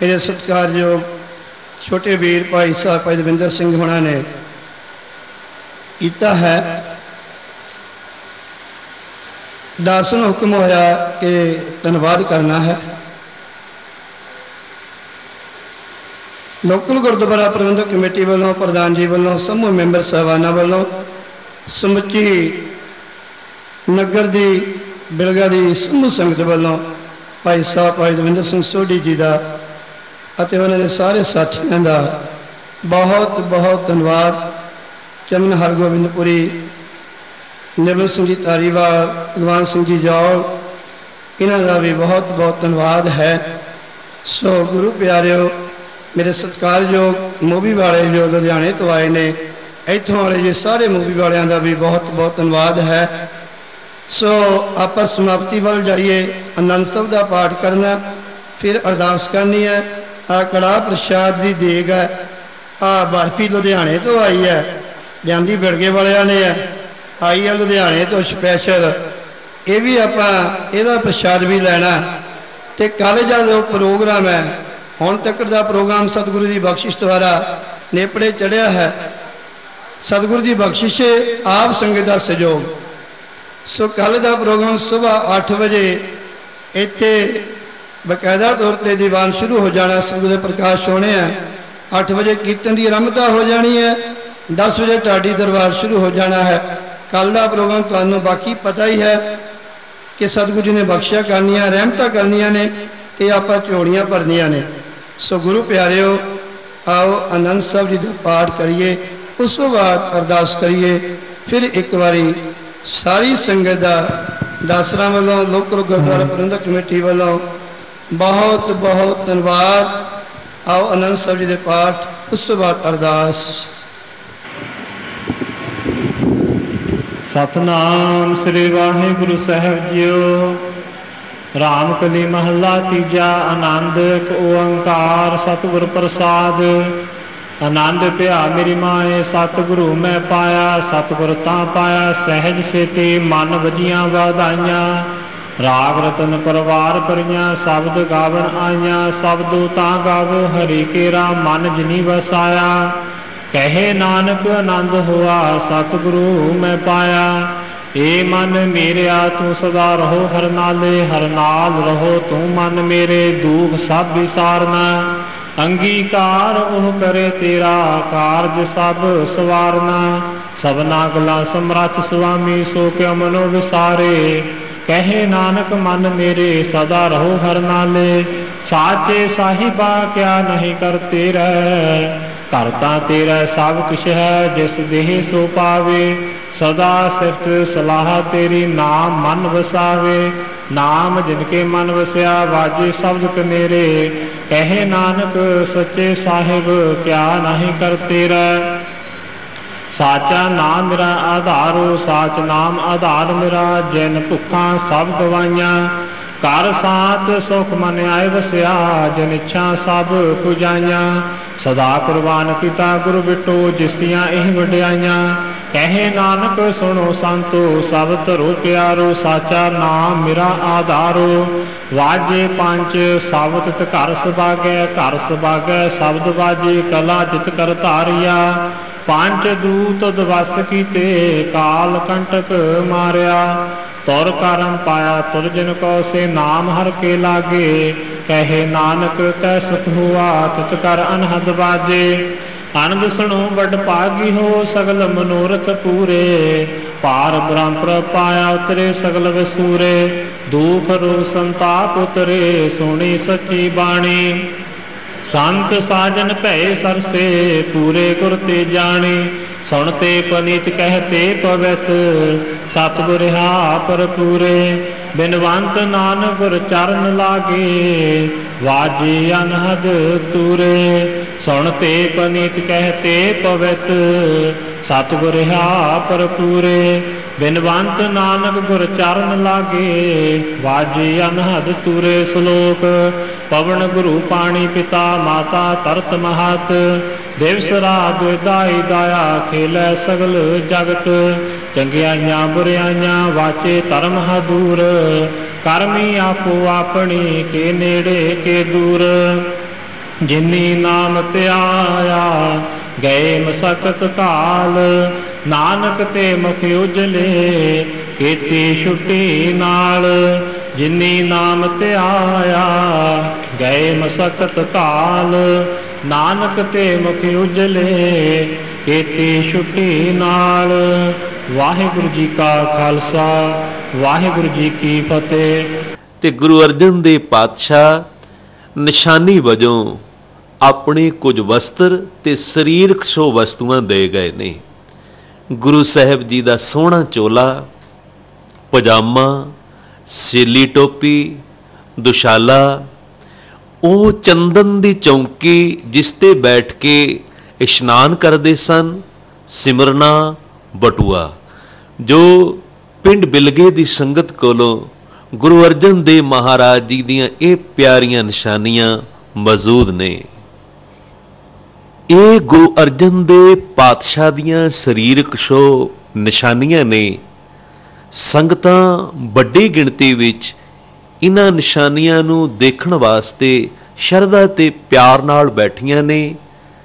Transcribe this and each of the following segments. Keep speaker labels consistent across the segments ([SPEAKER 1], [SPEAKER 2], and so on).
[SPEAKER 1] मेरे सत्कारयोग छोटे वीर भाई साहब भाई दविंदर सिंह होना ने किया है। दास नूं हुक्म होया कि धन्यवाद करना है। लोकल गुरुद्वारा प्रबंधक कमेटी वालों, प्रधान जी वालों, समूह मैंबर साहबाना वालों, समुची नगर की बिलगा की समूह संगत वालों भाई साहब भाई दविंदर सिंह सोढ़ी जी का उन्होंने सारे साथियों का बहुत बहुत धन्यवाद। चमन हरगोबिंदपुरी, निर्मल सिंह जी धारीवाल, भगवान सिंह जी जौल, इन्हों का भी बहुत बहुत धन्यवाद है। सो गुरु प्यारिओ, मेरे सत्कारयोग मूवी वाले जो लुधियाने तो आए ने, इतों वाले जी सारे मूवी वालों का भी बहुत बहुत धन्यवाद है। सो आप समाप्ति वाल जाइए, आनंद स्तव का पाठ करना, फिर अरदास करनी है। आ कड़ा प्रसाद की देग है, आ बर्फी लुधियाने तो आई है, लियांदी बिड़गे वालिया ने है, आई है लुधियाने तो स्पैशल। ये भी आप प्रसाद भी लैना। तो कल जो प्रोग्राम है, हुण तक का प्रोग्राम सतगुरु की बख्शिश द्वारा नेपड़े चढ़िया है। सतगुरु की बख्शिश आप संगत का सहयोग। सो कल का प्रोग्राम सुबह 8 बजे इत्थे बकायदा तौर पर दीवान शुरू हो जाना, सतगुरु प्रकाश होने हैं। 8 बजे कीर्तन की आरंभता हो जानी है, 10 बजे ढाडी दरबार शुरू हो जाना है। कल का प्रोग्राम तुहानू बाकी पता ही है कि सतगुरु जी ने बख्शिया करनिया, रहमत करनिया ने, तो आप झोलियां भरनिया ने। सो गुरु प्यारिओ, आओ आनंद साहब जी का पाठ करिए, उस तो बाद अरदास करिए। फिर एक बारी सारी संगत का दासरा वालों, लोकल गुरुद्वारा प्रबंधक कमेटी वालों बहुत बहुत धन्यवाद। आओ आनंद साहब जी के पाठ, उस तो बाद अरदास।
[SPEAKER 2] सतनाम श्री वाहिगुरु साहब जियो। राम कली महला तीजा। आनंद एक ओंकार सतगुर प्रसाद। आनंद पिया मेरी माए, सतगुरु मैं पाया, सतगुर तां पाया सहज सेती, मन वजियां वाधाइयां। राग रतन परवार परियां, शब्द गावन आईयां, शब्दो तां गावो हरि केरा, मन जिनी वसाया। कहे नानक आनंद हुआ, सतगुरु मैं पाया। ए मन मेरिया तू सदा रहो हर नाले, हर नाल रहो तू मन मेरे, दुख सब विसारना। अंगीकार ओह करे तेरा, कारज सब सवारना। सबना गला समरथ स्वामी, सो क्यों मनो विसारे। कहे नानक मन मेरे, सदा रहो हर नाले। साचे साहिबा क्या नहीं करते रह, करता तेरा सब कुछ है, जिस देह सो पावे। सदा सिफत सलाह तेरी, नाम मन वसावे। नाम जिनके मन वसया, वाजे शब्द कनेरे। कहे नानक सच्चे साहिब क्या नहीं करते रह। साचा नाम मेरा आधारो, साच नाम आधार मेरा। जिन भुखा सब गवाइया, कर सात सुख मन आए वसया। जिन इच्छा सब पुजाइया, सदा कुर्बान किता गुरु बिटो, जिसदियां एह वड्याइयां। कहे नानक सुनो संतो, सब धरो प्यारो। साचा नाम मेरा आधारो, वाजे पंच शब्द तित घर सभागै। घर सभागै शब्द वाजे, कला जित कर धारिया। पंच दूत दवस कीते, काल कंटक मारिया। तुर करम पाया तुर जिन को, से नाम हर के लागे। कहे नानक तै सुख हुआ, तित कर अनहद बाजे। आनंद सुनो बड़ भागी हो, सगल मनोरथ पूरे। पार ब्रह्म पाया उतरे सगल वसूरे। दुख रो संताप उतरे, सोनी सच्ची बाणी। संत साजन भय सरसे, पूरे गुर ते जाने। सुनते पनीत कहते पवित, सतगुर हा पर पूरे। बिनवंत नानक गुर चरण लागे, वाजे अनहद तूरे। सुनते पनीत कहते पवित, सतगुर हा पर पूरे। बिनवंत नानक गुर चरण लागे, वाजे अनहद तूरे। श्लोक पवन गुरु पाणी पिता, माता तरत महत। दिवस रात दाई दाया, खेलै सगल जगत। चंगियाइयां बुरियाइयां, वाचे धर्म दूर। करमी आपो अपनी, के नेड़े के दूर। जिनी नाम त्याया गए मसकत काल, नानक ते मुख उजले केती छुट्टी नाल। जिनी नाम त्याया गए मसकत काल, नानक ते मुख उजले केती छुट्टी नाल। वाहिगुरु जी का खालसा, वाहिगुरु जी की फतेह।
[SPEAKER 3] ते गुरु अर्जन देव पातशाह निशानी वजों अपने कुछ वस्त्र ते सरीरक शो वस्तुआं दे गए ने। गुरु साहब जी का सोहना चोला, पजामा, सेली टोपी, दुशाला, वो चंदन दी चौंकी जिस ते बैठ के इशनान करते सन, सिमरना, बटुआ, जो पिंड बिलगे दी संगत कोलों गुरु अर्जन देव महाराज जी दियां ये प्यारियां निशानियां मौजूद ने। ये गुरु अर्जन देव पातशाह दियां सरीरक शो निशानियां ने। संगतां बड़ी गिणती विच इन्हां निशानियां नूं देखण वास्ते शरधा ते प्यार नाल बैठियां ने।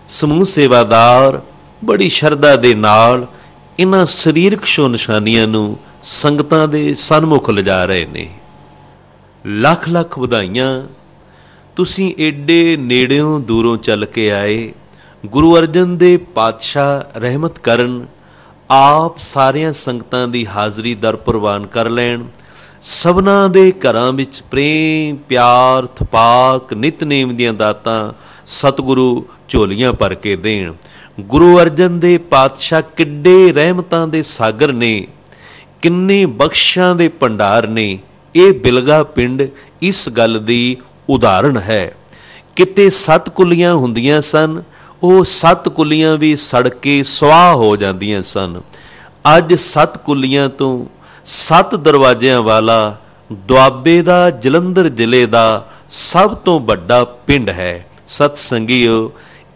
[SPEAKER 3] समूह सेवादार बड़ी शरधा दे नाल इन्हां सरीरक शो निशानियां नूं संगतां दे सन्मुख लिजा रहे ने। लख लख वधाइयां, तुसीं एडे नेड़ियों दूरों चल के आए। गुरु अर्जन देव पातशाह रहमत करन, आप सारियां संगतां दी हाज़री दर प्रवान कर लैण। सबना दे घरां विच प्रेम प्यार थपाक नितनेम दियां दातां सतगुरु झोलियां भर के देण। गुरु अर्जन देव पातशाह किड्डे रहमतां दे सागर ने, किन्ने बख्शां दे भंडार ने। ये बिलगा पिंड इस गल दी उदाहरण है। किते 7 कुलियां हुंदियां सन, वो 7 कुलियां भी सड़ के स्वाह हो जांदियां सन। अज 7 कुलियां तो 7 दरवाजियां वाला दुआबे दा जलंधर जिले दा सब तो बड़ा पिंड है। सत संगियो,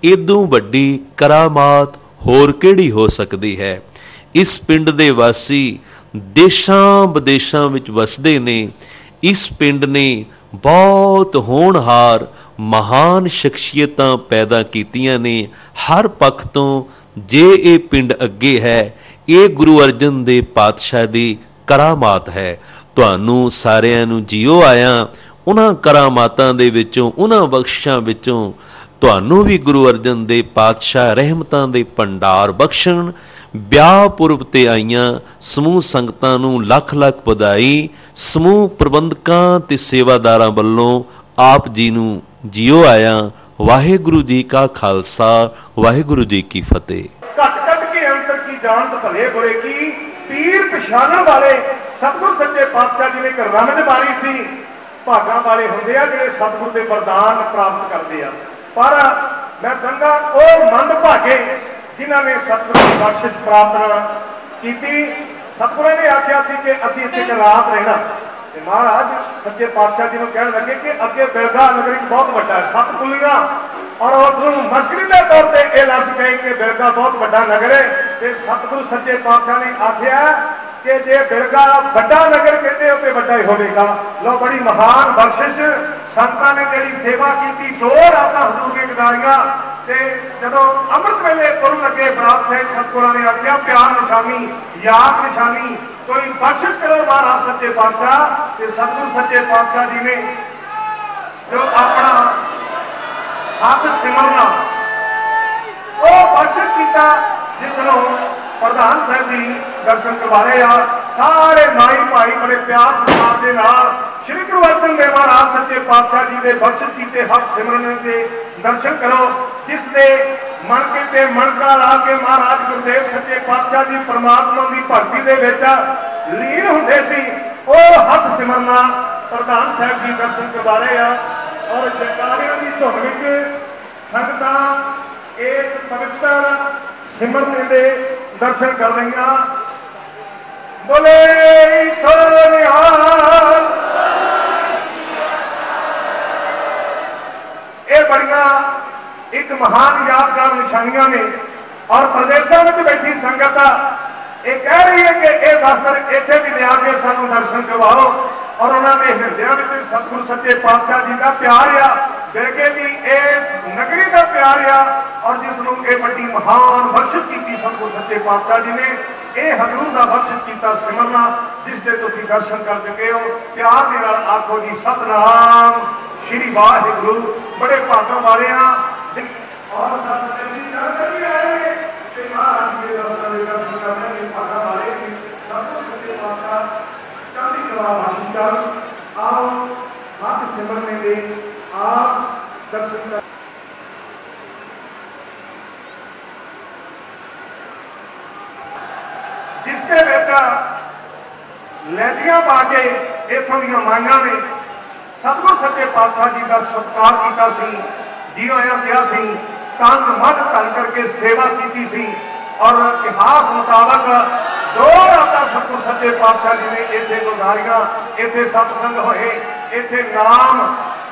[SPEAKER 3] इदों वड्डी करामात होर किहड़ी हो सकती है। इस पिंड दे वासी देशां विदेशां विच वसदे ने। इस पिंड ने बहुत होनहार महान शख्सियतां पैदा कीतियां ने। हर पक्ष तो जे ये पिंड अगे है, ये गुरु अर्जन देव पातशाह दी करामात है। तुहानू सारियां नू जियो आया। उन्हां करामातां दे विचों, उन्हां बख्शिशां विचों तुहानू भी गुरु अर्जन देव पातशाह रहमतां दे भंडार बख्शण। ब्याह पुरब ते आईयां समूह संगतां नू लख लख वधाई। समूह प्रबंधकां ते सेवादारां वल्लों आप जी नू जियो आया। वाहिगुरु जी का खालसा, वाहिगुरु जी की फतेह।
[SPEAKER 4] घट घट के अंतर की जान तो भले बुरे की, पीर पछाणन वाले सतगुरु सच्चे पातशाह जी ने एक रमज मारी सी। भागां वाले हुंदे आ जिहड़े सतगुरु दे वरदान प्राप्त करदे आ, पर मैं समझा वो मंद भागे जिन्हां ने सतगुरु की बख्शिश प्राप्त कीती। सतगुरु ने आख्या सी कि असीं इत्थे एक रात रहना। महाराज सच्चे पातशाह जी कह लगे कि अगे बिलगा नगर बहुत बड़ा है, 7 कुलियां, और उसनूं मस्करी के तौर पर यह लफ्ज कहे कि बिलगा बहुत बड़ा नगर है। तो सतगुरु सच्चे पातशाह ने आख्या कि जे बिलगा बड़ा नगर कहते हो तो बड़ा ही होगा। लो बड़ी महान बख्शिश संतां ने जिहड़ी सेवा की, 2 रातां हजूर ने गुजारियां। जदों अमृत वेले तुरन लगे बरात सहित सतगुरां ने आख्या प्यार निशानी, याद निशानी कोई बख्शिश करो महाराज सच्चे पातशाह। सतगुरु सच्चे पातशाह जी ने जो अपना हाथ सिमरना वो बख्शिश किया, जिसनों प्रधान साहब जी दर्शन करवाए आ। सारे माई भाई बड़े प्यार सत्कार के नाल श्री गुरु अर्जन देव महाराज सच्चे पातशाह जी के बख्शिश किए हाथ सिमरन के दर्शन करो। जिसने मन के मनका ला के महाराज गुरुदेव सच्चे पातशाह जी परमात्मा की भक्ति के लीन होंदे सी, और हथ सिमरना प्रधान साहब जी दर्शन करवा रहे हैं। और जयकारियों की धुन विच संगतां इस पवित्र सिमरन के दर्शन कर रही। बोले सोनिहाल। ये बड़िया एक महान यादगार निशानियां ने। और प्रदेशों में बैठी संगत ये कह रही है कि यह वस्त्र इतने भी लिया के सानू दर्शन करवाओ। और उन्होंने हृदय में सतगुरु सच्चे पातशाह जी का प्यार आ। बेगे की इस नगरी का प्यार आ और जिसनों ये बड़ी महान बख्शिश की सतगुरु सच्चे पातशाह जी ने यह हजूर का बख्शिश किया सिमरना जिसके तुम दर्शन कर चुके हो। प्यार के नाल आखो जी सतनाम श्री वाहिगुरु। बड़े भागों वाले हाँ और सतसंग की जानकारी आए कि महाराज जी के दर्शन करने के भागों वाले सतगुरु सच्चे पातशाह चढ़ती कला वासी कर आओ मत सिमरने दे आप दर्शन कर। जिसके बेटा लैजियां पा के इतों दी माइया ने सतगुरु सच्चे पातशाह जी का सत्कार किया सी, जी आया किया सी, तन मन धन करके सेवा की सी और इतिहास मुताबक 2 रातां सतगुरु सच्चे पातशाह जी ने इत्थे गुजारियां, इत्थे सत्संग होए, इत्थे नाम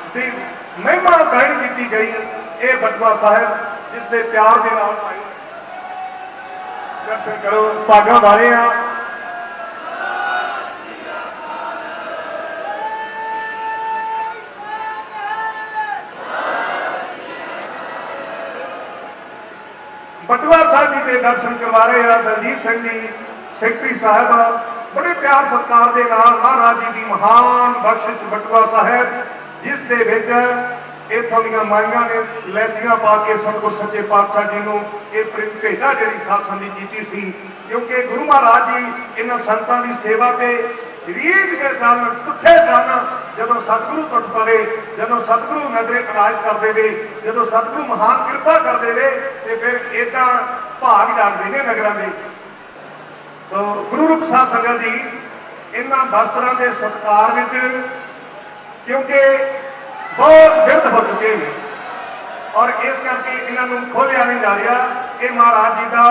[SPEAKER 4] की महिमा गायन की गई। ये बटुआ साहिब जिसके प्यार के नाल पाई दर्शन करो भागा वाले आ। बटुआ साहब जी के दर्शन करवा रहे हैं दलजीत सिंह जी सेक्रेटरी साहब बड़े प्यार सत्कार के नाल महाराज जी की महान बख्शिश बटुआ साहब जिस दे विच इत्थों दी माइयां ने लैजियां पा के सतगुरु सच्चे पातशाह जी नूं इह भेटा जिहड़ी सत्संग कीती सी क्योंकि गुरु महाराज जी इन्हां संतां दी सेवा ते रीझ के सन तुखे सन। जदों सतगुरु टुट पवे, जदों सतगुरु नजरे इलाज कर देवे, जदों सतगुरु महान कृपा कर देवे ते फिर इदां भाग जागदे ने नगरां दे। तो गुरु रूप साध संगत जी इन्हां वस्त्रां दे सत्कार विच क्योंकि बहुत बिरध हो चुके हैं और इस करके इन्होंने खोलिया नहीं जा रहा। ये महाराज जी का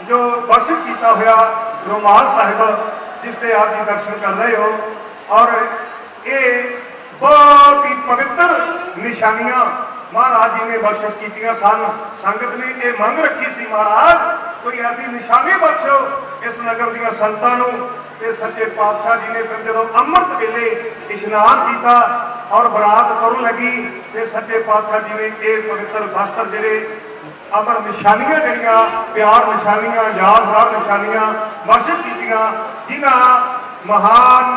[SPEAKER 4] जो बख्शिश किया हुआ रुमाल साहिब जिससे आप जी दर्शन कर रहे हो और ये बहुत ही पवित्र निशानियां महाराज जी ने बख्शिश की सन। संगत ने यह मंग रखी सी महाराज कोई ऐसी निशानी बख्शो इस नगर दियां संतां नूं। ते सच्चे पातशाह जी ने फिर जो अमृत वेले इशनान किया और बरात तुरन लगी ते सच्चे पातशाह जी ने ये पवित्र वस्त्र जिहड़े अमर निशानियां जिहड़ियां प्यार निशानियां यादगार निशानियां बख्शिश कीतियां जिन्हां महान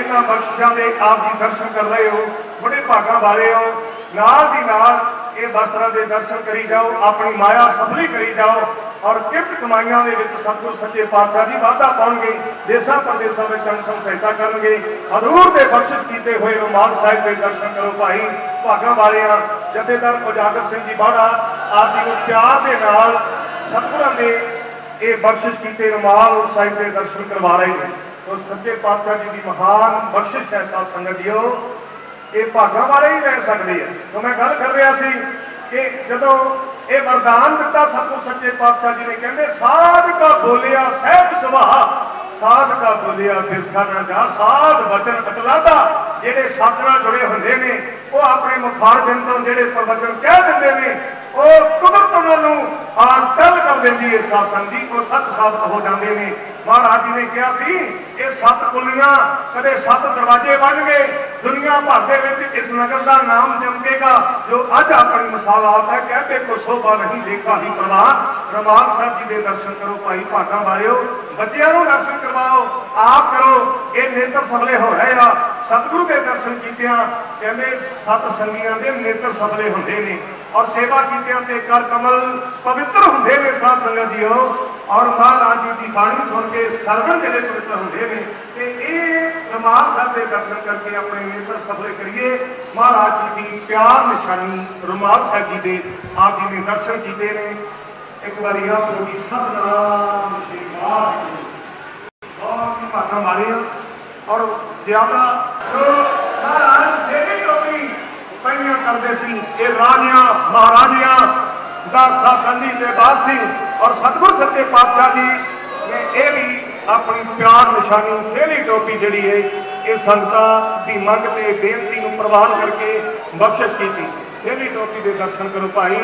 [SPEAKER 4] इन्हां बख्शिशां दे आप जी दर्शन कर रहे हो। बड़े भागां वाले हो। नाल दी नाल ये वस्त्रां दे दर्शन करी जाओ, अपनी माया सफली करी जाओ और किरत कमाइयां दे विच सतगुरु सच्चे पातशाह जी वाधा पाउणगे, देशां प्रदेशां विच अंशम सहायता करनगे। हजूर दे बख्शिश कीते हुए रुमाल साहिब दे दर्शन करो भाई भागां वाले आ। जथेदार उजागर सिंह जी बाड़ा आप जी नूं प्यार दे नाल सतगुरां दे ये बख्शिश कीते रुमाल साहिब दे दर्शन करवा रहे हैं। तो सच्चे पातशाह जी की महान बख्शिश है साध संगत जीओ, ये भागां वाले ही ले सकते हैं। तो मैं गल कर रहा सी कि जदों ये वरदान दिता सतगुरु सच्चे पातशाह जी ने कहते साध का बोलिया सहज सुभाव, साध का बोलिया बिरखा ना जा, साध वचन अटलादा। जेडे सत नाल जुड़े होंदे ने वो अपने मुखार बिंद तो जेडे प्रवचन कह दिंदे ने वो कुदरत उन्होंने टल कर देंदी है सत्संग जी, वो सच साबित हो जाते हैं। महाराज जी ने कहा सी ये 7 कुलियां कदे 7 दरवाजे बन गए, दुनिया भर दे विच इस नगर का नाम चमकेगा। जो अज अपनी मिसाल आप है कहते को शोभा नहीं देखा ही प्रवान। रमाल साहब जी के दर्शन करो भाई भागां वालिओ, बच्चों को दर्शन करवाओ, आप करो, ये नेत्र सबले हो रहे आ। सतगुरु के दर्शन कीतियां कहते 7 संगियां दे नेत्र सबले हुंदे ने और सेवा कीतियां ते कर कमल पवित्र हुंदे ने साध संगत जीओ। और महाराज जी की बाणी सुन के सरवण जिहड़े पवित्र हुंदे ने ते ये रमाल साहब के दर्शन करके अपने नेत्र सबले करिए। महाराज जी की प्यार निशानी रुमाल साहब जी के आप जी ने दर्शन किए ने। एक बार आप लोग सतनाम श्री वाहिगुरू बहुत ही भागों वाले और ज्यादा जो महाराज सेवी टोपी पहनिया करते सी ये राजियां महाराजियां का साथी लिबास सी और सतगुरु सच्चे पातशाह जी ने यह भी अपनी प्यार निशानी सेली टोपी जिहड़ी है ये संगतां दी मंग ते बेनती नूं प्रवान करके बख्शिश की थी। सेली टोपी के दर्शन करो भाई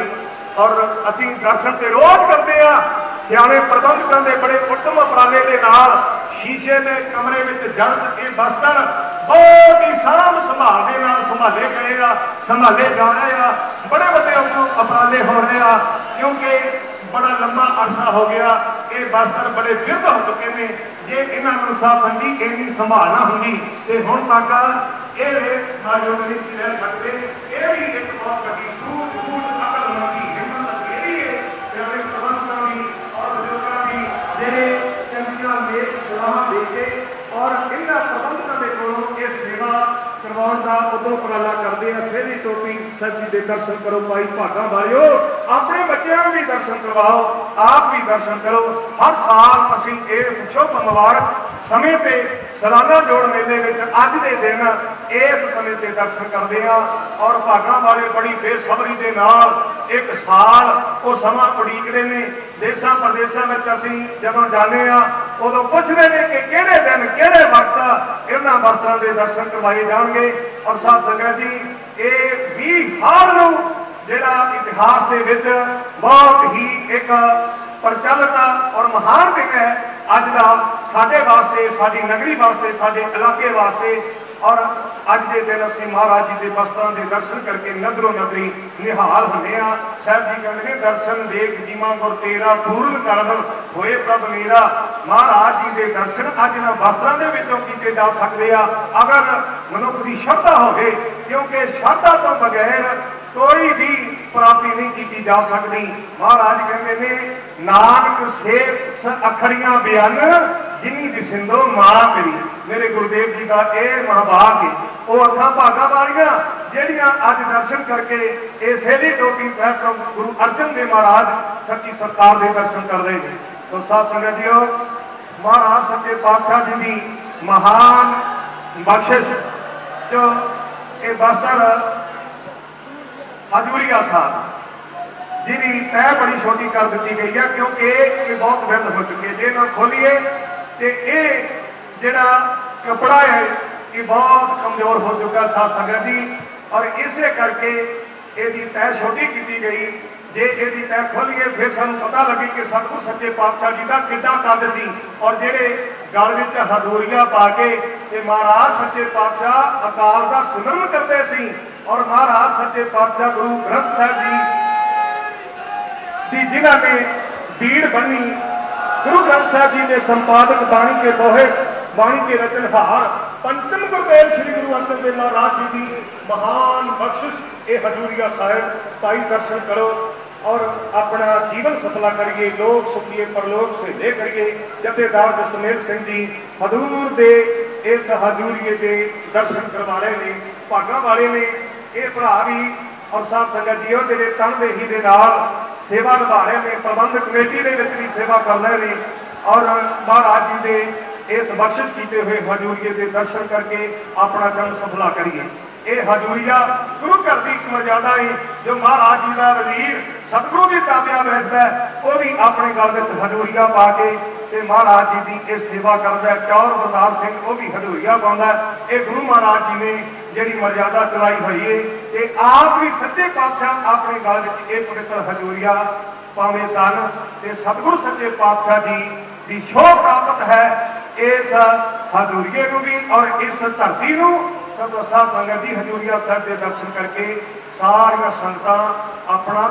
[SPEAKER 4] और असीं दर्शन ते रोज करते हैं। सियाणे प्रबंधकों के बड़े उत्तम उपराले के नाल शीशे के कमरे में जड़त ये बस्तर बहुत ही साम संभाल के नाल संभाले गए आ, संभाले जा रहे आ। बड़े बड़े उपराले हो रहे आ, क्योंकि बड़ा लंबा अरसा हो गया ये बस्तर बड़े बिरध हो चुके हैं। जे इन्होंने साथ संगी इन्नी संभालना होंगी तो हुण तक ये नायोग नहीं रह सकते। ये भी एक बहुत बड़ी सूझ बूझ अकल मंदी हिम्मत यही है सियाने प्रबंधकों की और बुजुर्गों की जिन्हें चंगिया नेक सलाह देके और इन्होंने प्रबंधकों के कोलों ये सेवा करवाने का उदों उपराला करते हैं। सवेली टोपी सर जी के दर्शन करो, भाई भागा वालियो अपने बच्चों भी दर्शन करवाओ, आप भी दर्शन करो। हर साल असी इस शुभ मुबारक समय पे सालाना जोड़ मेले में अज के दिन इस समय पे दर्शन करते हैं और भागा वाले बड़ी बेसब्री के नाल एक साल वो समा उड़ीकते हैं। देशों प्रदेशों में असी जब जाने उदों पूछते हैं कि किहड़े दिन किहड़े वक्त इन्होंने वस्त्रों के दर्शन करवाए जाएंगे। और साथ संगत जी ये 20 हाल नूं जिहड़ा इतिहास के विच बहुत ही एक प्रचलित और महान दिन है अज का साडे वास्ते, साडी नगरी वास्ते, साडे इलाके वास्ते। और अज के दिन असीं महाराज जी के वस्त्रों के दर्शन करके नदरों नदरी निहाल होने। साहब जी कहते हैं दर्शन देख जीवा गुर तेरा पूर्ण करम होए प्रभ मेरा। महाराज जी के दर्शन अज इन्हां वस्त्रों के विचों कीते जा सकते हैं अगर मनुख की श्रद्धा होवे, क्योंकि श्रद्धा तो बगैर कोई भी प्राप्ति नहीं की जा सकती। महाराज कहते हैं नानक सेव अखड़ियां बयान जिनी दिसिंदो मां मेरी। मेरे गुरुदेव जी का यह महाभाग है वो अखा भागा वालियां ਜਿਹੜੀਆਂ अज दर्शन करके ये सहेली टोपी साहब तो गुरु अर्जन देव महाराज सच्ची सरकार के दर्शन कर रहे हैं। तो साथ संगत जीओ महाराज सच्चे पातशाह जी की महान बख्शिश जो ये बस्तर हजूरिया साहब जिहदी तय बड़ी छोटी कर दी गई है, क्योंकि ये बहुत विरध हो चुके। जे ना खोलीए तो ये जिहड़ा कपड़ा है ये बहुत कमजोर हो चुका साथ संगत जी। और इसे करके यदि तय छोटी की गई। जे यदि तय खोलीए फिर सानू पता लगे कि सतगुर सच्चे पातशाह जी का कितना कद सी। और जेडे गल विच हजूरिया पा के महाराज सच्चे पातशाह अकाल का सुनम करते सी। और महाराज सच्चे पातशाह गुरु ग्रंथ साहिब जी जिन्हों ने बीड़ बनी, गुरु ग्रंथ साहिब जी के संपादक बाणी के दोहे, बाणी के रचनहार पंचम गुरुदेव श्री गुरु अर्जन देव महाराज जी की महान बख्शिश ये हजूरिया साहिब पाई दर्शन करो और अपना जीवन सफला करिए, लोग सुखिए परलोक से ले करिए। जथेदार जसमेल सिंह जी हजूर दे इस हजूरिए के दर्शन करवा रहे हैं, भागा वाले ने ये भरा भी। और साथ संगत जीओ जिहड़े तनदेही दे नाल सेवा निभा रहे हैं, प्रबंधक कमेटी के भी सेवा कर रहे हैं। और महाराज जी के इस बख्शिश किए हुए हजूरिए के दर्शन करके अपना जन्म सफला करिए। ये हजूरिया गुरु घर की एक मर्यादा है। जो महाराज जी का वजीर सतगुरु की ताबिया बैठता है वह भी अपने गल में हजूरिया पा के महाराज जी की यह सेवा करता है। चौर अवतार सिंह वह भी हजूरिया पाता है। ये गुरु महाराज जी ने जिहड़ी मर्यादा चलाई हुई है कि आप भी सच्चे पातशाह अपने गल में यह पवित्र हजूरिया पावे सन। ते सतगुरु सच्चे पातशाह जी की शोभ प्राप्त है इस हजूरिए को भी और इस धरती को। सब साध संगत जी हजूरिया साहब के दर्शन करके सारिया संगतां अपना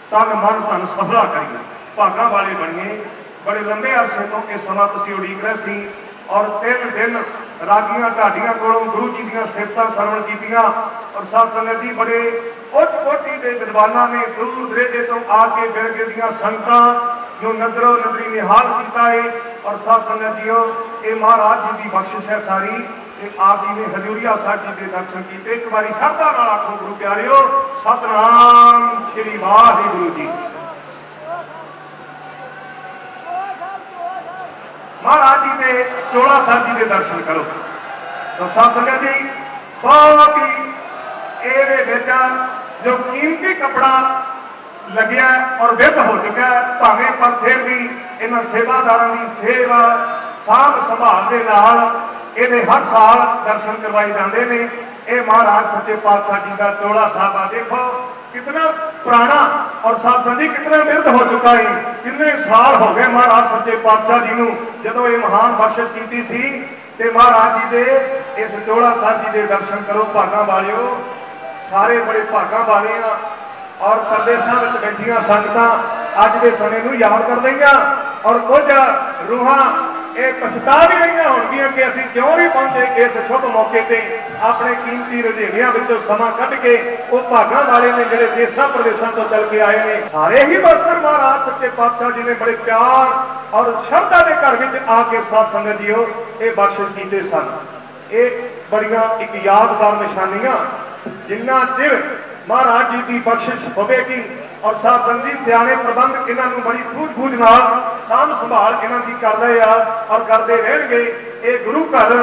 [SPEAKER 4] तन मन धन सफला करिए, भागा वाले बनिए। बड़े लंबे अरसे तो यह समा तुसीं उड़ीक रहे सी और 3 दिन रागियां ढाडियां कोलों गुरु जी दीयां सिफतां सरवण कीतियां। और साध संगत जी बड़े उच्च कोटि के विद्वानां ने दूर दरेडे तो आके बिरगे दीयां संगतां जो नदरों नदरी निहाल किया है। और साध संगत जीओ ये महाराज जी की बख्शिश है सारी। आप जी ने हजूरिया साहब जी के दर्शन किए। एक बारी श्रद्धा नाल आखो गुरु प्यारिओ सतनाम श्री वाहिगुरु जी। महाराज जी के चोला साहब जी के दर्शन करो। तो साध संगत जी बहुत ही ये जो कीमती कपड़ा लग्या और विध हो चुका है भावें, पर फिर भी इन्हां सेवादारां की सेवा साभ संभाल के नाल ये हर साल दर्शन करवाए जाते हैं। ये महाराज सच्चे पातशाह जी का चोला साहब आ देखो कितना पुराना और साथ संजी कितना विरध हो चुका है। कितने साल हो गए महाराज सच्चे पातशाह जी को जदों ये महान बख्शिश की सी ਤੇ ਮਹਾਰਾਜ ਜੀ ਦੇ ਇਸ ਚੋਲਾ ਸਾਹਿਬ ਜੀ ਦੇ ਦਰਸ਼ਨ ਕਰੋ ਭਾਗਾਂ ਵਾਲਿਓ। ਸਾਰੇ ਬੜੇ ਭਾਗਾਂ ਵਾਲੇ ਆ ਔਰ ਪ੍ਰਦੇਸ਼ਾਂ ਵਿੱਚ ਬੈਠੀਆਂ ਸੰਗਤਾਂ ਅੱਜ ਦੇ ਸਮੇਂ ਨੂੰ ਯਾਦ ਕਰ ਰਹੀਆਂ ਔਰ ਕੁਝ ਰੂਹਾਂ ਇਹ ਪਛਤਾ ਵੀ ਰਹੀਆਂ ਹੋਣਗੀਆਂ ਕਿ ਅਸੀਂ ਕਿਉਂ ਨਹੀਂ ਪਹੁੰਚੇ ਇਸ ਸ਼ੁਭ ਮੌਕੇ ਤੇ। ਆਪਣੇ ਕੀਮਤੀ ਰੁਝੇਵਿਆਂ ਵਿੱਚੋਂ ਸਮਾਂ ਕੱਢ ਕੇ ਉਹ ਭਾਗਾਂ ਵਾਲੇ ਨੇ ਜਿਹੜੇ ਦੇਸ਼ਾਂ ਪ੍ਰਦੇਸ਼ਾਂ ਤੋਂ ਚੱਲ ਕੇ ਆਏ ਨੇ। ਸਾਰੇ ਹੀ ਬਸਤਰ ਮਹਾਰਾਜ ਸੱਚੇ ਪਾਤਸ਼ਾਹ ਜੀ ਨੇ ਬੜੇ ਪਿਆਰ ਔਰ ਸ਼ਰਧਾ ਦੇ ਘਰ ਵਿੱਚ ਆ ਕੇ ਸਾਧ ਸੰਗਤ ਜੀਓ ਇਹ ਬਖਸ਼ਿਸ਼ ਕੀਤੇ ਸਨ। ਇਹ ਬੜੀਆਂ ਇੱਕ ਯਾਦਗਾਰ ਨਿਸ਼ਾਨੀਆਂ ਜਿੰਨਾ ਚਿਰ ਮਹਾਰਾਜ ਜੀ ਦੀ ਬਖਸ਼ਿਸ਼ ਹੋਵੇਗੀ ਔਰ ਸਾਧ ਸੰਗਤ ਜੀ ਸਿਆਣੇ ਪ੍ਰਬੰਧ ਇਹਨਾਂ ਨੂੰ ਬੜੀ ਸੂਝ-ਬੂਝ ਨਾਲ ਸਾਂਭ ਸੰਭਾਲ ਇਹਨਾਂ ਦੀ ਕਰ ਰਹੇ ਆ ਔਰ ਕਰਦੇ ਰਹਿਣਗੇ। ਇਹ ਗੁਰੂ ਘਰ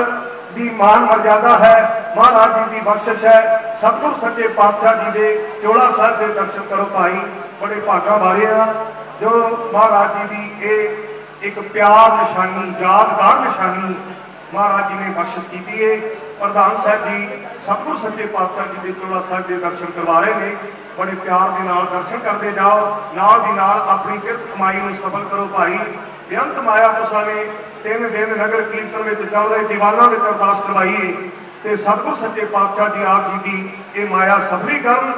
[SPEAKER 4] ਦੀ ਮਾਨ ਮਰਜ਼ਾਦਾ ਹੈ, ਮਹਾਰਾਜ ਜੀ ਦੀ ਬਖਸ਼ਿਸ਼ ਹੈ। ਸਤਿਗੁਰ ਸੱਚੇ ਪਾਤਸ਼ਾਹ ਜੀ ਦੇ ਚੋਲਾ ਸਾਹਿਬ ਦੇ ਦਰਸ਼ਨ ਕਰੋ ਭਾਈ, ਬੜੇ ਭਾਗਾਂ ਵਾਲੇ ਆ ਜੋ ਮਹਾਰਾਜ ਜੀ ਦੀ ਇਹ ਇੱਕ ਪਿਆਰ ਨਿਸ਼ਾਨੀ ਯਾਦਗਾਰ ਨਿਸ਼ਾਨੀ ਮਹਾਰਾਜ ਜੀ ਨੇ ਬਖਸ਼ਿਸ਼ ਕੀਤੀ ਹੈ। ਪ੍ਰਧਾਨ ਸਾਹਿਬ ਜੀ ਸਤਿਗੁਰ ਸੱਚੇ ਪਾਤਸ਼ਾਹ ਜੀ ਦੇ ਚੋਲਾ ਸਾਹਿਬ ਦੇ ਦਰਸ਼ਨ ਕਰਵਾ ਰਹੇ ਨੇ। ਬੜੇ ਪਿਆਰ ਦੇ ਨਾਲ ਦਰਸ਼ਨ ਕਰਦੇ ਜਾਓ, ਨਾਲ ਦੀ ਨਾਲ ਆਪਣੀ ਕਿਰਤ ਕਮਾਈ ਨੂੰ ਸਫਲ ਕਰੋ ਭਾਈ। ਬੇਅੰਤ ਮਾਇਆ ਤੁਸਾਂ ਨੇ 3 ਦਿਨ ਨਗਰ ਕੀਰਤਨ ਵਿੱਚ ਚੱਲ ਰਹੇ ਦੀਵਾਨਾਂ ਵਿੱਚ ਅਰਦਾਸ ਕਰਵਾਈਏ ਤੇ ਸਤਿਗੁਰ ਸੱਚੇ ਪਾਤਸ਼ਾਹ ਜੀ ਆਪ ਜੀ ਦੀ ਇਹ ਮਾਇਆ ਸਫਲੀ ਕਰਨ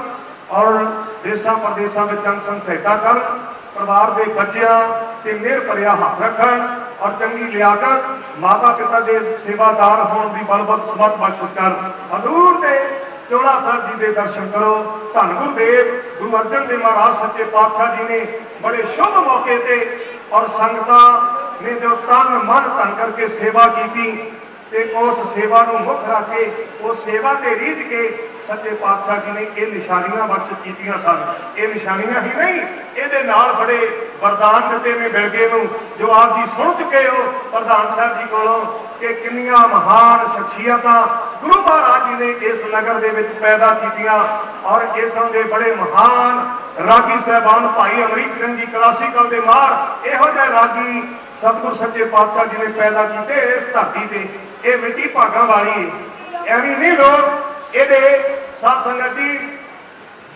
[SPEAKER 4] ਔਰ ਦੇਸ਼ਾਂ ਪ੍ਰਦੇਸ਼ਾਂ ਵਿੱਚ ਅੰਗ ਸਹਾਇਤਾ ਕਰਨ, ਪਰਿਵਾਰ ਦੇ ਬੱਚਿਆਂ ਤੇ ਮਿਹਰ ਭਰਿਆ ਹੱਥ ਰੱਖਣ ਔਰ ਚੰਗੀ ਲਿਆਕਤ ਮਾਤਾ ਪਿਤਾ ਦੇ ਸੇਵਾਦਾਰ ਹੋਣ ਦੀ ਬਲਬਤ ਸਮਤ ਬਖਸ਼ਿਸ਼ ਕਰ। ਹਜ਼ੂਰ ਦੇ ਚੋਲਾ ਸਾਹਿਬ ਜੀ ਦੇ ਦਰਸ਼ਨ ਕਰੋ। ਧੰਨ ਗੁਰਦੇਵ ਗੁਰੂ ਅਰਜਨ ਦੇਵ ਮਹਾਰਾਜ ਸੱਚੇ ਪਾਤਸ਼ਾਹ ਜੀ ਨੇ ਬੜੇ ਸ਼ੁਭ ਮੌਕੇ ਤੇ ਔਰ ਸੰਗਤਾਂ ਨੇ ਜੋ ਤਨ ਮਨ ਧਨ ਕਰਕੇ ਸੇਵਾ ਕੀਤੀ ਤੇ ਉਸ ਸੇਵਾ ਨੂੰ ਮੁੱਖ ਰੱਖ ਕੇ ਉਸ ਸੇਵਾ ਤੇ ਰੀਝ ਕੇ ਸੱਚੇ ਪਾਤਸ਼ਾਹ ਜੀ ਨੇ ਇਹ ਨਿਸ਼ਾਨੀਆਂ ਬਖਸ਼ ਕੀਤੀਆਂ ਸਨ। ਇਹ ਨਿਸ਼ਾਨੀਆਂ ਹੀ ਨਹੀਂ, ਇਹਦੇ ਨਾਲ ਬੜੇ ਵਰਦਾਨ ਦਿੱਤੇ ਨੇ ਬਿਲਗੇ ਨੂੰ ਜੋ ਆਪ ਜੀ ਸੁਣ ਚੁੱਕੇ ਹੋ ਪ੍ਰਧਾਨ ਸਾਹਿਬ ਜੀ ਕੋਲੋਂ ਕਿ ਕਿੰਨੀਆਂ ਮਹਾਨ ਸ਼ਖਸੀਅਤਾਂ ਗੁਰੂ ਮਹਾਰਾਜ ਜੀ ਨੇ ਇਸ ਨਗਰ ਦੇ ਵਿੱਚ ਪੈਦਾ ਕੀਤੀਆਂ ਔਰ ਇਦਾਂ ਦੇ ਬੜੇ ਮਹਾਨ ਰਾਗੀ ਸਾਹਿਬਾਨ ਭਾਈ ਅਮਰੀਕ ਸਿੰਘ ਜੀ ਕਲਾਸੀਕਲ ਦੇ ਮਾਰ ਇਹੋ ਜਿਹੇ ਰਾਗੀ ਸਤਿਗੁਰ ਸੱਚੇ ਪਾਤਸ਼ਾਹ ਜੀ ਨੇ ਪੈਦਾ ਕੀਤੇ ਇਸ ਧਰਤੀ ਤੇ। ਇਹ ਮਿੱਟੀ ਭਾਗਾਂ ਵਾਲੀ ਹੈ, ਐਵੇਂ ਨਹੀਂ ਲੋਕ ਇਹਦੇ ਸਾਧ ਸੰਗਤ ਦੀ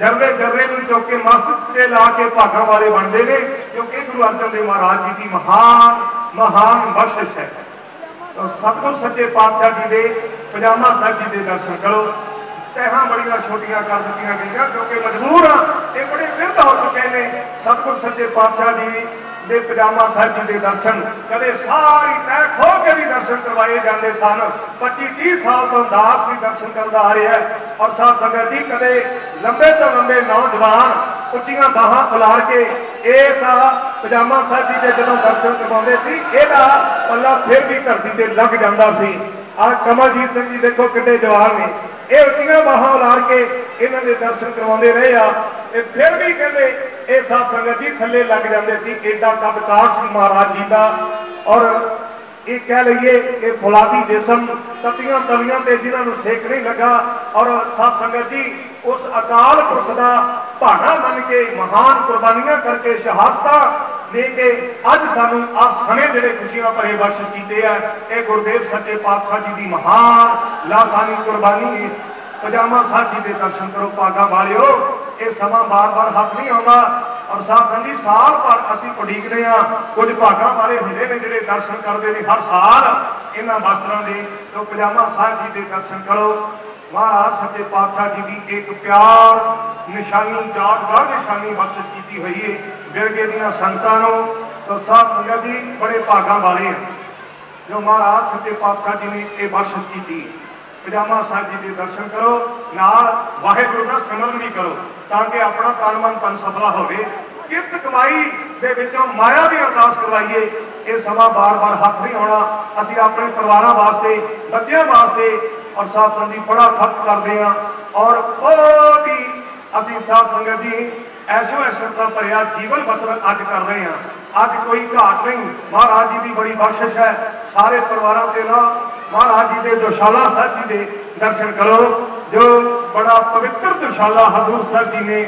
[SPEAKER 4] ਜਰਰੇ ਨੂੰ ਚੁੱਕ ਕੇ ਮਸਤਕ ਤੇ ਲਾ ਕੇ ਭਾਗਾਂ ਵਾਲੇ ਬਣਦੇ ਨੇ ਕਿਉਂਕਿ ਗੁਰੂ ਅਰਜਨ ਦੇਵ ਮਹਾਰਾਜ ਜੀ ਦੀ ਮਹਾਨ ਬਖਸ਼ਿਸ਼ ਹੈ। ਸਤਿਗੁਰ ਸੱਚੇ ਪਾਤਸ਼ਾਹ ਜੀ ਦੇ ਪਜਾਮਾ ਸਾਹਿਬ ਜੀ ਦੇ ਦਰਸ਼ਨ ਕਰੋ। ਤਹਾਂ ਬੜੀਆਂ ਛੋਟੀਆਂ ਕਰ ਦਿੱਤੀਆਂ ਗਈਆਂ ਕਿਉਂਕਿ ਮਜਬੂਰ ਆ, ਇਹ ਬੜੇ ਵਿਰਧ ਹੋ ਚੁੱਕੇ ਨੇ। ਸਤਿਗੁਰ ਸੱਚੇ ਪਾਤਸ਼ਾਹ ਜੀ ਦੇ ਪਜਾਮਾ ਸਾਹਿਬ ਜੀ ਦੇ ਦਰਸ਼ਨ ਕਦੇ ਸਾਰੀ ਤੈਅ ਖੋ ਕੇ ਵੀ ਦਰਸ਼ਨ ਕਰਵਾਏ ਜਾਂਦੇ ਸਨ। 25-30 ਸਾਲ ਤੋਂ ਦਾਸ ਵੀ ਦਰਸ਼ਨ ਕਰਦਾ ਆ ਰਿਹਾ ਹੈ ਔਰ ਸਾਧ ਸੰਗਤ ਜੀ ਕਦੇ ਲੰਬੇ ਤੋਂ ਲੰਬੇ ਨੌਜਵਾਨ ਉੱਚੀਆਂ ਬਾਹਾਂ ਖਿਲਾਰ ਕੇ ਇਸ ਪਜਾਮਾ ਸਾਹਿਬ ਜੀ ਦੇ ਜਦੋਂ ਦਰਸ਼ਨ ਕਰਵਾਉਂਦੇ ਸੀ ਇਹਦਾ ਪੱਲਾ ਫਿਰ ਵੀ ਧਰਤੀ ਤੇ ਲੱਗ ਜਾਂਦਾ ਸੀ। ਆਹ ਕਮਲਜੀਤ ਸਿੰਘ ਜੀ ਦੇਖੋ ਕਿੱਡੇ ਜਵਾਨ ਨੇ, ਇਹ ਉੱਚੀਆਂ ਬਾਹਾਂ ਉਲਾਰ ਕੇ ਇਹਨਾਂ ਦੇ ਦਰਸ਼ਨ ਕਰਵਾਉਂਦੇ ਰਹੇ ਆ ਤੇ ਫਿਰ ਵੀ ਕਹਿੰਦੇ ਇਹ ਸਾਧ ਸੰਗਤ ਜੀ ਥੱਲੇ ਲੱਗ ਜਾਂਦੇ ਸੀ। ਏਡਾ ਕਦਕਾਰ ਸੀ ਮਹਾਰਾਜ ਜੀ ਦਾ ਔਰ ਇਹ ਕਹਿ ਲਈਏ ਕਿ ਫੁਲਾਦੀ ਜਿਸਮ ਤਤੀਆਂ ਤਵੀਆਂ ਤੇ ਜਿਨ੍ਹਾਂ ਨੂੰ ਸੇਕ ਨਹੀਂ ਲੱਗਾ ਔਰ ਸਾਧ ਸੰਗਤ ਜੀ ਉਸ ਅਕਾਲ ਪੁਰਖ ਦਾ ਭਾਣਾ ਮੰਨ ਕੇ ਮਹਾਨ ਕੁਰਬਾਨੀਆਂ ਕਰਕੇ ਸ਼ਹਾਦਤਾਂ ਦੇ ਕੇ ਅੱਜ ਸਾਨੂੰ ਆ ਸਮੇਂ ਜਿਹੜੇ ਖੁਸ਼ੀਆਂ ਭਰੇ ਬਖਸ਼ ਕੀਤੇ ਆ ਇਹ ਗੁਰਦੇਵ ਸੱਚੇ ਪਾਤਸ਼ਾਹ ਜੀ ਦੀ ਮਹਾਨ ਲਾਸਾਨੀ ਕੁਰਬਾਨੀ ਹੈ। ਪਜਾਮਾ ਸਾਹਿਬ ਜੀ ਦੇ ਦਰਸ਼ਨ ਕਰੋ ਭਾਗਾਂ ਵਾਲਿਓ। ਇਹ ਸਮਾਂ ਬਾਰ-ਬਾਰ ਹੱਥ ਨਹੀਂ ਆਉਂਦਾ ਔਰ ਸਾਧ ਸੰਗਤ ਸਾਲ ਭਰ ਅਸੀਂ ਉਡੀਕਦੇ ਹਾਂ। ਕੁਝ ਭਾਗਾਂ ਵਾਲੇ ਹੁੰਦੇ ਨੇ ਜਿਹੜੇ ਦਰਸ਼ਨ ਕਰਦੇ ਨੇ ਹਰ ਸਾਲ ਇਹਨਾਂ ਵਸਤਰਾਂ ਦੇ। ਤੋਂ ਪਜਾਮਾ ਸਾਹਿਬ ਜੀ ਦੇ ਦਰਸ਼ਨ ਕਰੋ। ਮਹਾਰਾਜ ਸੱਚੇ ਪਾਤਸ਼ਾਹ ਜੀ ਦੀ ਇੱਕ ਪਿਆਰ ਨਿਸ਼ਾਨੀ ਯਾਦਗਾਰ ਨਿਸ਼ਾਨੀ ਬਖਸ਼ ਕੀਤੀ ਹੋਈ ਹੈ ਬਿਰਗੇ ਦੀਆਂ ਸੰਗਤਾਂ ਨੂੰ। ਤਾਂ ਸਾਧ ਸੰਗਤ ਜੀ ਬੜੇ ਭਾਗਾਂ ਵਾਲੇ ਆ ਜੋ ਮਹਾਰਾਜ ਸੱਚੇ ਪਾਤਸ਼ਾਹ ਜੀ ਨੇ ਇਹ ਬਖਸ਼ਿਸ਼ ਕੀਤੀ। ਪਜਾਮਾ ਸਾਹਿਬ ਜੀ ਦੇ ਦਰਸ਼ਨ ਕਰੋ, ਨਾਲ ਵਾਹਿਗੁਰੂ ਦਾ ਸਿਮਰਨ ਵੀ ਕਰੋ ਤਾਂ ਕਿ ਆਪਣਾ ਤਨ ਮਨ ਤਨ ਸਫਲਾ ਹੋਵੇ। ਕਿਰਤ ਕਮਾਈ ਦੇ ਵਿੱਚੋਂ ਮਾਇਆ ਦੀ ਅਰਦਾਸ ਕਰਵਾਈਏ। ਇਹ ਸਮਾਂ ਬਾਰ-ਬਾਰ ਹੱਥ ਨਹੀਂ ਆਉਣਾ। ਅਸੀਂ ਆਪਣੇ ਪਰਿਵਾਰਾਂ ਵਾਸਤੇ ਬੱਚਿਆਂ ਵਾਸਤੇ ਔਰ ਸਾਧ ਸੰਗਤ ਜੀ ਬੜਾ ਫਰਕ ਕਰਦੇ ਹਾਂ ਔਰ ਬਹੁਤ ਹੀ ਅਸੀਂ ਸਾਧ ਸੰਗਤ ਜੀ ਐਸੋ ਐਸਾ ਭਰਿਆ ਜੀਵਨ ਬਸਰ ਅੱਜ ਕਰ ਰਹੇ ਹਾਂ। ਅੱਜ ਕੋਈ ਘਾਟ ਨਹੀਂ, ਮਹਾਰਾਜ ਜੀ ਦੀ ਬੜੀ ਬਖਸ਼ਿਸ਼ ਹੈ। ਸਾਰੇ ਪਰਿਵਾਰਾਂ ਦੇ ਨਾਲ ਮਹਾਰਾਜ ਜੀ ਦੇ ਦੁਸ਼ਾਲਾ ਸਾਹਿਬ ਜੀ ਦੇ ਦਰਸ਼ਨ ਕਰੋ ਜੋ ਬੜਾ ਪਵਿੱਤਰ ਦੁਸ਼ਾਲਾ ਹਜ਼ੂਰ ਸਾਹਿਬ ਜੀ ਨੇ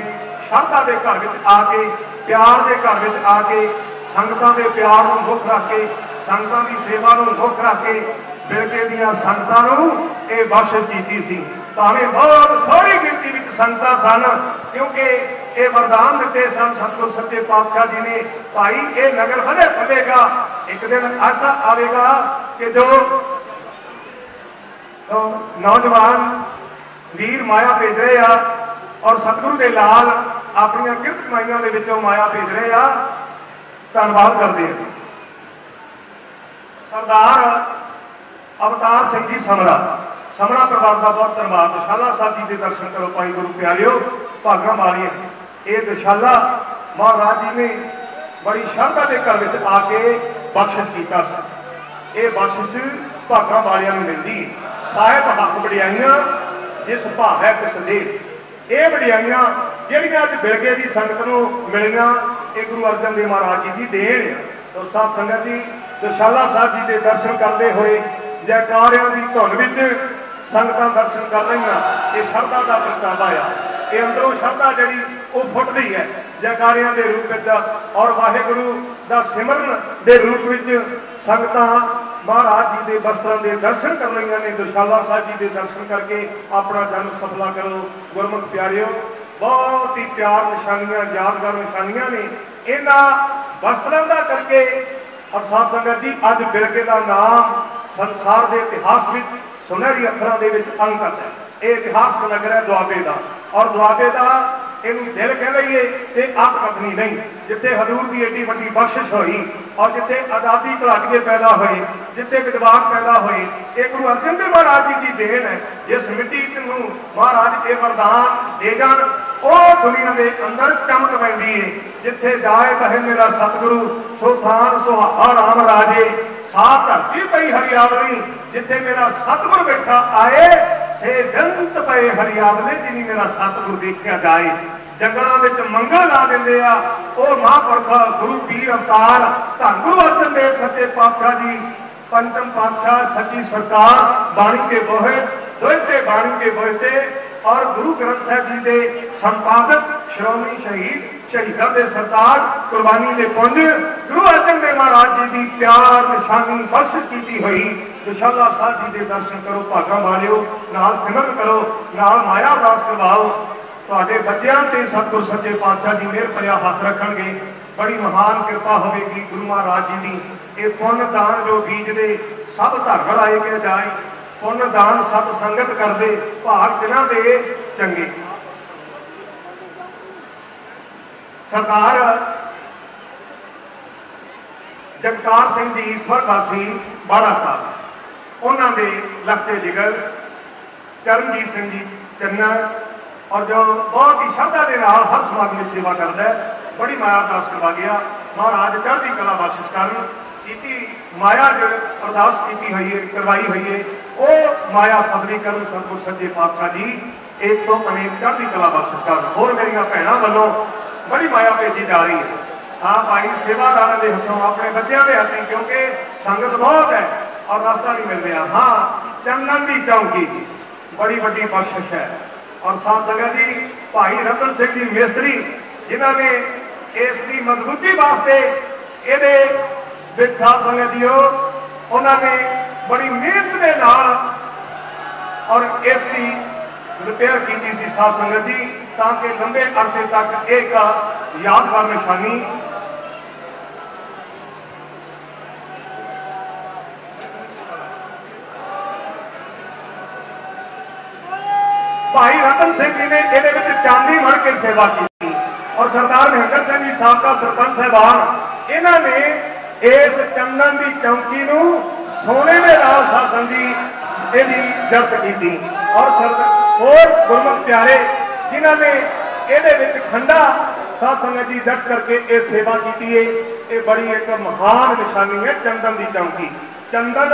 [SPEAKER 4] ਸ਼ਰਧਾ ਦੇ ਘਰ ਵਿੱਚ ਆ ਕੇ ਪਿਆਰ ਦੇ ਘਰ ਵਿੱਚ ਆ ਕੇ ਸੰਗਤਾਂ ਦੇ ਪਿਆਰ ਨੂੰ ਮੁੱਖ ਰੱਖ ਕੇ ਸੰਗਤਾਂ ਦੀ ਸੇਵਾ ਨੂੰ ਮੁੱਖ ਰੱਖ ਕੇ ਬਿਰਗੇ ਦੀਆਂ ਸੰਗਤਾਂ ਨੂੰ ਇਹ ਬਖਸ਼ਿਸ਼ ਕੀਤੀ ਸੀ। ਭਾਵੇਂ ਬਹੁਤ ਥੋੜੀ ਗਿਣਤੀ ਵਿੱਚ ਸੰਗਤਾਂ ਸਨ ਕਿਉਂਕਿ ਇਹ ਵਰਦਾਨ ਦਿੱਤੇ ਸਨ ਸਤਿਗੁਰ ਸੱਚੇ ਪਾਤਸ਼ਾਹ ਜੀ ਨੇ ਭਾਈ ਇਹ ਨਗਰ ਵਧੇ ਵਧੇਗਾ। ਇੱਕ ਦਿਨ ਐਸਾ ਆਵੇਗਾ ਕਿ ਜੋ तो नौजवान वीर माया भेज रहे आ और सतगुरु के लाल अपन किरत कमाइया के विचों माया भेज रहे आ। धन्यवाद करते हैं सरदार अवतार सिंह जी समरा समरा परिवार का बहुत धन्यवाद। दशाला साहब जी के दर्शन करो भाई गुरु प्यारियो भागों वाली ये दशाला महाराज जी ने बड़ी श्रद्धा के घर में आके बख्शिश किया। ये बख्शिश भागों वालियां नूं मिलदी साहिब हक वडियाइयां जिस भाव है किस दे। ये वडियाइयां जिहड़ियां अज बिलगे की संगत नूं मिलियां ये गुरु अर्जन देव महाराज जी की देन है। तो साध संगत जी दशाला साहब जी के दर्शन करते हुए जयकारियां की धुन विच संगतां दर्शन कर रही ये श्रद्धा का प्रगटावा आ। ये अंदरों श्रद्धा जी वो फुटती है जयकारियां के रूप में और वाहिगुरु का सिमरन के रूप में संगतां महाराज जी के वस्त्रों के दर्शन कर रही ने। दशाला साहब जी के दर्शन करके अपना जन्म सफला करो। गुरमुख प्यारियो बहुत ही प्यार निशानियां यादगार निशानियां ने इन्हां वस्त्रों का करके। और साध संगत जी अज बिलगे का नाम संसार के इतिहास में सुनहरी अखरां दे विच अंकित है। ये इतिहास नगर है दुआबे का और दुआबे का इनू दिल कह लईए तो अख पत्नी नहीं जिथे हजूर की एडी वड्डी बख्शिश हुई और जिथे आज़ादी घुलाटिए पैदा हुए जिथे विद्वान पैदा हुए। ये गुरु अर्जन देव महाराज जी की देन है। जिस मिट्टी नूं महाराज ये वरदान दे जान वो दुनिया के अंदर चमक पैंदी है। जिथे जाए कहे मेरा सतगुरु सो थान सुहागा राम राजे साथ धरती पई हरियावली जिथे मेरा सतगुर बैठा आए से जंत पे हरियावले जिनी मेरा सतगुर देखा जाए। जंगलों में मंगल ला देंगे वो महापुरख गुरु पीर अवतार धन गुरु अर्जन देव सच्चे पातशाह जी पंचम पातशाह सच्ची सरकार बाणी के बोहे दोहते बाणी के बोहते और गुरु ग्रंथ साहब जी के संपादक श्रोमणी शहीद शहीदा के सरताज कुर्बानी के पुंज गुरु अर्जन देव महाराज जी की प्यार निशानी बख्शिश की हुई। दशाला साहब जी के दर्शन करो भागों वालियो नाल सिमरन करो नाल माया अरदास करवाओ। तुहाडे बच्चों ते सतगुर सच्चे पातशाह जी मेहर भरिया हथ रखणगे बड़ी महान कृपा होगी गुरु महाराज जी की। ये पुण्य दान जो बीज दे सब धर्म लाए गए जाए पुण्य दान सत संगत कर दे भाग जिन्हां दे चंगे। सरदार जगतार सिंह जी स्वर्गवासी बाड़ा साहब उन्होंने लखते जिगर चरणजीत सिंह जी चन्ना और जो बहुत ही श्रद्धा के नाल हर समाज में सेवा करता है बड़ी माया अरदास करवा गया। महाराज चढ़ती कला बख्शिश करन की माया जो अरदास की हुई है करवाई हुई है वो माया सबलीकरण सतगुर सच्चे पातशाह जी एक तो अनेक चढ़ती कला बख्शिश करन। होर मेरिया भैणों वालों बड़ी माया भेजी जा रही है। हाँ भाई सेवादारों के हथों अपने बच्चों के हथों क्योंकि संगत बहुत है और रास्ता नहीं मिल रहा। हाँ चंदन की चौकी बड़ी बड़ी बख्शिश है। और साथ संगत जी भाई रतन सिंह जी मिस्त्री जिन्होंने इसकी मजबूती वास्ते ये साथ संगत जी उन्होंने बड़ी मेहनत के नाल और इसकी रिपेयर की सी साथ संगत जी ताकि लंबे अरसे तक एक यादगार निशानी भाई रतन सिंह जी ने ये चांदी मण के सेवा की और सरदार महेंद्र सिंह जी साबका सरपंच साहबान इन्होंने इस चंदन की चौकी नूं सोने के नाल शासन की यदि जब्त की और गुरमुख प्यारे जिन्होंने ये खंडा साध संगत जी दर्ज करके ये सेवा की है। ये बड़ी एक महान निशानी है चंदन की चौकी। चंदन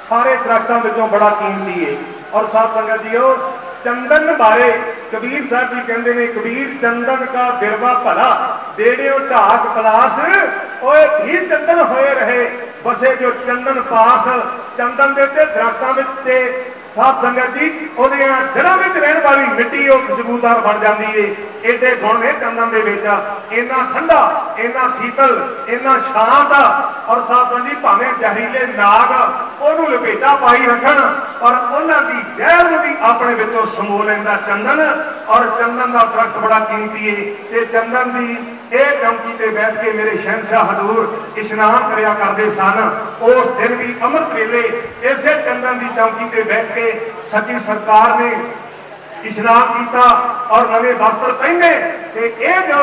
[SPEAKER 4] सारे दरख्तों में बड़ा कीमती है और साध संगत जी चंदन बारे कबीर साहब जी कहते हैं कबीर चंदन का बिरवा भला बेड़ियों ढाक पलास ओए भी चंदन होए रहे बसे जो चंदन पास। चंदन के दरख्तों में साध संगत जी जड़ों में रहने वाली मिट्टी खुशबूदार बन जाती है। एडे गुण ने चंदन के इन्ना ठंडा इन्ना शीतल इन्ना शांत और साध संगत जी भावें जहरीले नाग उन्होंने लपेटा पाई रखन और उन्होंने जहर की अपने विचों समो लैंदा चंदन, और चंदन का दरख्त बड़ा कीमती है। ते चंदन की ये चौकी ते बैठ के मेरे शहनशाह हजूर इशनान करया करते सन। उस दिन भी अमृत वेले इसे चंदन की चौकी ते बैठ के सच्ची सरकार ने इशनान किया और नवे वस्त्र पहने। ये जो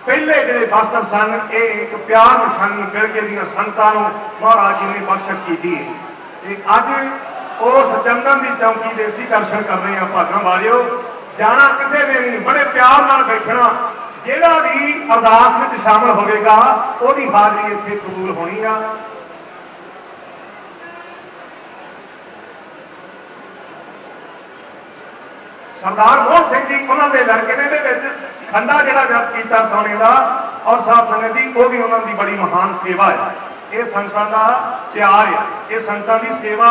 [SPEAKER 4] पहले जिहड़े वस्त्र सन, ये एक प्यार निशानी बिरगे दीयां संगतां नूं महाराज जी ने बख्शिश की है। अज उस चंदन की चौकी के असीं दर्शन कर रहे हैं। भागां वालिओ, जाना किसी ने नहीं, बड़े प्यार नाल बैठना। जिहड़ा भी अरदास में शामिल होगा उसकी हाजरी इत्थे कबूल होनी आ। सरदार मोहन सिंह जी उन्होंने लड़के ने खंडा जिहड़ा व्यक्त किया सोने का, और साहब संगत जी वो भी उन्होंने बड़ी महान सेवा है। ये संगतां का प्यार है, ये संगतां की सेवा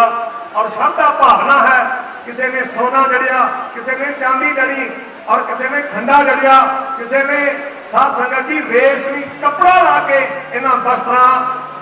[SPEAKER 4] और श्रद्धा भावना है। किसी ने सोना जड़िया, किसी ने चांदी जड़ी, और किसी ने खंडा जड़िया, किसी ने साध संगत जी रेशमी कपड़ा ला के इन्हां वस्त्रां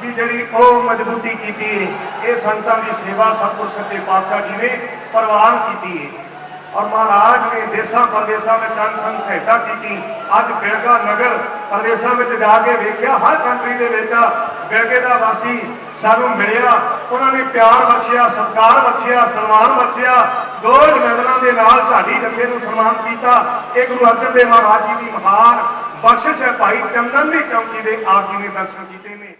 [SPEAKER 4] की जड़ी मजबूती की। ये संगतां की सेवा सतगुर सच्चे पातशाह जी ने प्रवान की है। और महाराज ने देशों प्रदेशों में चंद संघ सहायता की। अज बिरगा नगर प्रदेशों में जाके वेख्या, हर कंट्री के बिरगे का वासी सानू मिलिया, उन्होंने प्यार बख्शिया, सत्कार बख्शिया, सन्मान बख्शिया। गोल्ड मैडलों के नाल ढाडी जत्थे नूं सन्मान किया। ये गुरु अर्जन देव महाराज जी की महान बख्शिश है। भाई चंदन की चौकी के आप जी ने दर्शन किए ने।